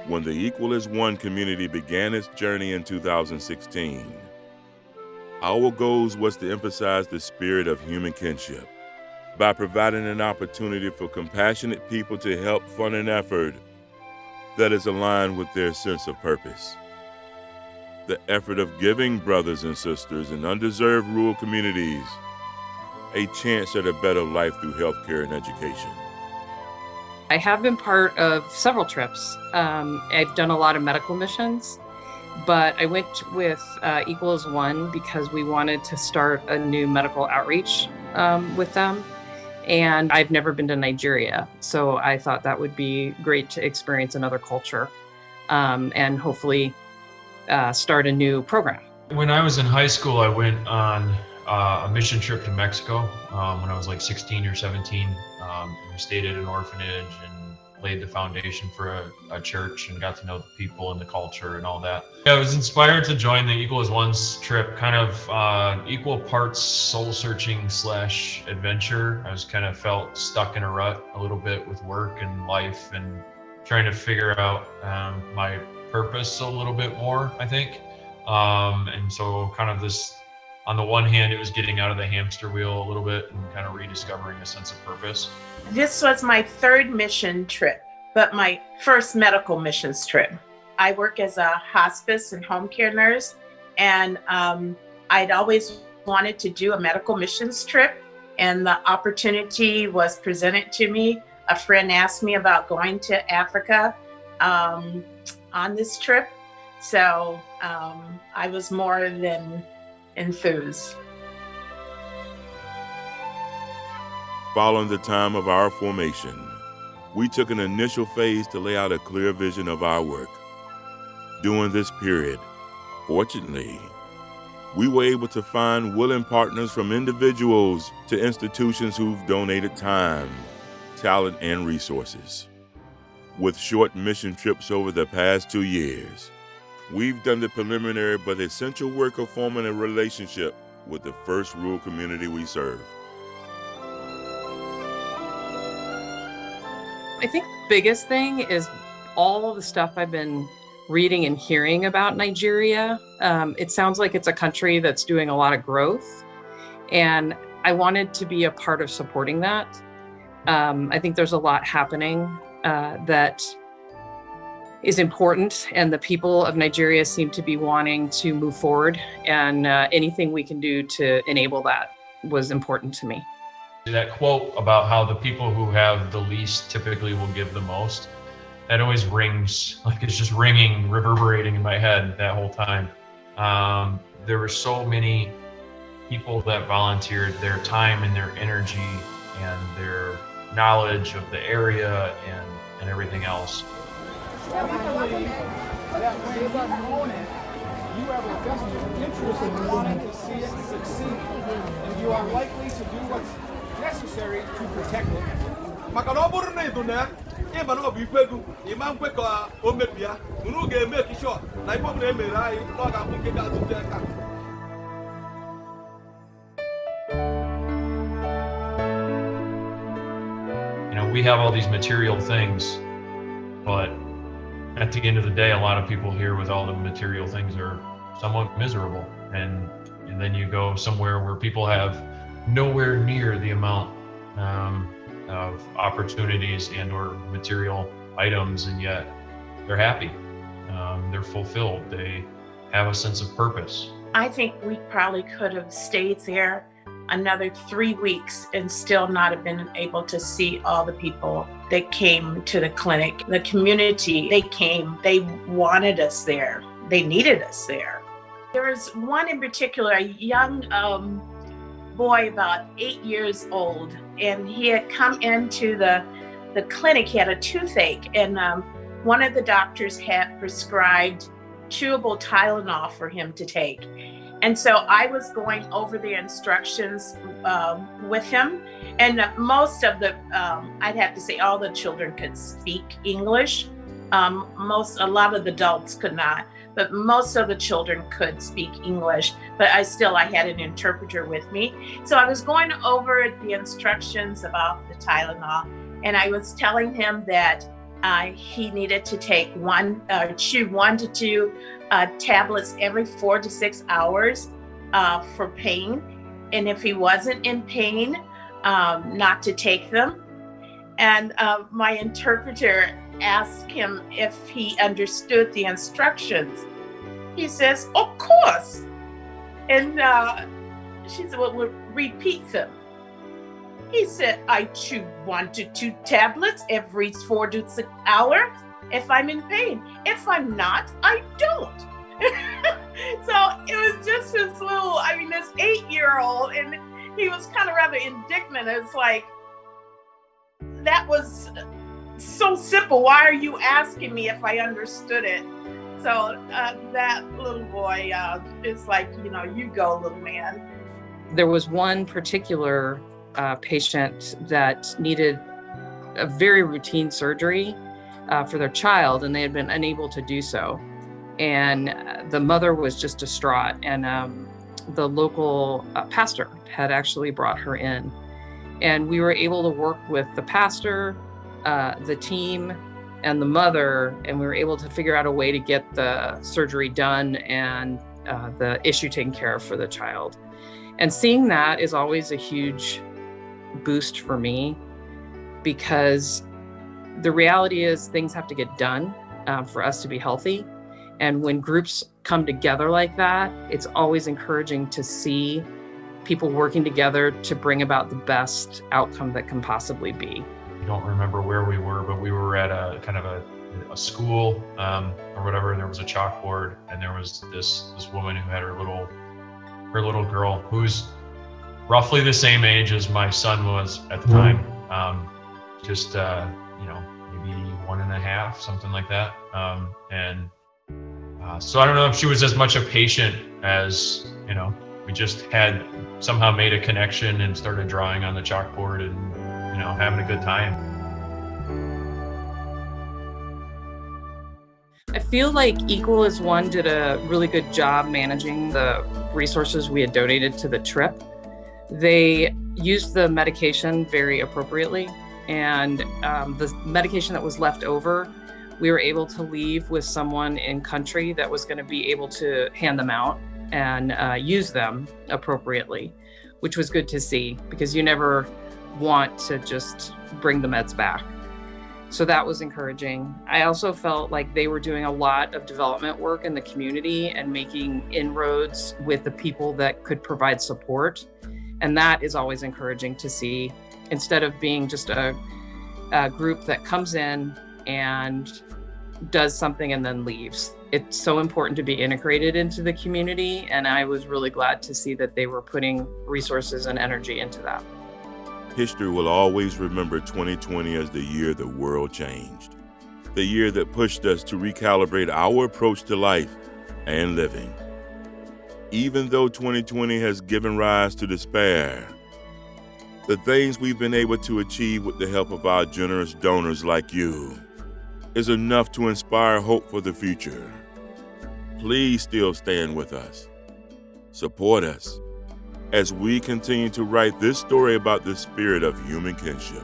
when the Equal as One community began its journey in 2016. Our goals was to emphasize the spirit of human kinship by providing an opportunity for compassionate people to help fund an effort that is aligned with their sense of purpose. The effort of giving brothers and sisters in undeserved rural communities a chance at a better life through healthcare and education. I have been part of several trips. I've done a lot of medical missions, but I went with Equal as One because we wanted to start a new medical outreach with them. And I've never been to Nigeria, so I thought that would be great to experience another culture and hopefully start a new program. When I was in high school, I went on a mission trip to Mexico when I was like 16 or 17. We stayed at an orphanage and laid the foundation for a church and got to know the people and the culture and all that. I was inspired to join the Equal as One's trip, kind of equal parts soul searching / adventure. I was kind of felt stuck in a rut a little bit with work and life and trying to figure out my purpose a little bit more, I think. And so kind of this, on the one hand, it was getting out of the hamster wheel a little bit and kind of rediscovering a sense of purpose. This was my third mission trip, but my first medical missions trip. I work as a hospice and home care nurse, and I'd always wanted to do a medical missions trip, and the opportunity was presented to me. A friend asked me about going to Africa on this trip, so I was more than enthused. Following the time of our formation, we took an initial phase to lay out a clear vision of our work. During this period, fortunately, we were able to find willing partners from individuals to institutions who've donated time, talent, and resources. With short mission trips over the past 2 years, we've done the preliminary but essential work of forming a relationship with the first rural community we serve. I think the biggest thing is all of the stuff I've been reading and hearing about Nigeria. It sounds like it's a country that's doing a lot of growth, and I wanted to be a part of supporting that. I think there's a lot happening that is important, and the people of Nigeria seem to be wanting to move forward, and anything we can do to enable that was important to me. That quote about how the people who have the least typically will give the most, that always rings, like it's just ringing, reverberating in my head that whole time. There were so many people that volunteered their time and their energy and their knowledge of the area and everything else. You have a vested interest in wanting to see it succeed, and you are likely to do what's necessary to protect it. You know, we have all these material things, but at the end of the day, a lot of people here with all the material things are somewhat miserable. And then you go somewhere where people have nowhere near the amount of opportunities and or material items, and yet they're happy. They're fulfilled. They have a sense of purpose. I think we probably could have stayed there another 3 weeks and still not have been able to see all the people that came to the clinic. The community, they came, they wanted us there. They needed us there. There was one in particular, a young boy about 8 years old, and he had come into the clinic. He had a toothache, and one of the doctors had prescribed chewable Tylenol for him to take. And so I was going over the instructions with him, and most of the, I'd have to say all the children could speak English. A lot of the adults could not, but most of the children could speak English, but I had an interpreter with me. So I was going over the instructions about the Tylenol, and I was telling him that He needed to take chew 1 to 2 tablets every 4 to 6 hours for pain. And if he wasn't in pain, not to take them. And my interpreter asked him if he understood the instructions. He says, "Of course." And she said, "Well, repeat them." He said, "I chew 1 to 2 tablets every 4 to 6 hours if I'm in pain. If I'm not, I don't." So it was just this this 8-year-old, and he was kind of rather indignant. It's like, that was so simple. Why are you asking me if I understood it? So that little boy is like, you go, little man. There was one particular patient that needed a very routine surgery for their child, and they had been unable to do so. And the mother was just distraught, and the local pastor had actually brought her in. And we were able to work with the pastor, the team, and the mother, and we were able to figure out a way to get the surgery done and the issue taken care of for the child. And seeing that is always a huge boost for me, because the reality is things have to get done for us to be healthy. And when groups come together like that, it's always encouraging to see people working together to bring about the best outcome that can possibly be. I don't remember where we were, but we were at a kind of a school or whatever, and there was a chalkboard, and there was this woman who had her little girl, who's roughly the same age as my son was at the time, just maybe 1.5, something like that. So I don't know if she was as much a patient as, we just had somehow made a connection and started drawing on the chalkboard and, having a good time. I feel like Equal as One did a really good job managing the resources we had donated to the trip. They used the medication very appropriately, and the medication that was left over, we were able to leave with someone in country that was going to be able to hand them out and use them appropriately, which was good to see, because you never want to just bring the meds back. So that was encouraging. I also felt like they were doing a lot of development work in the community and making inroads with the people that could provide support. And that is always encouraging to see, instead of being just a group that comes in and does something and then leaves. It's so important to be integrated into the community, and I was really glad to see that they were putting resources and energy into that. History will always remember 2020 as the year the world changed, the year that pushed us to recalibrate our approach to life and living. Even though 2020 has given rise to despair, the things we've been able to achieve with the help of our generous donors like you is enough to inspire hope for the future. Please still stand with us. Support us as we continue to write this story about the spirit of human kinship.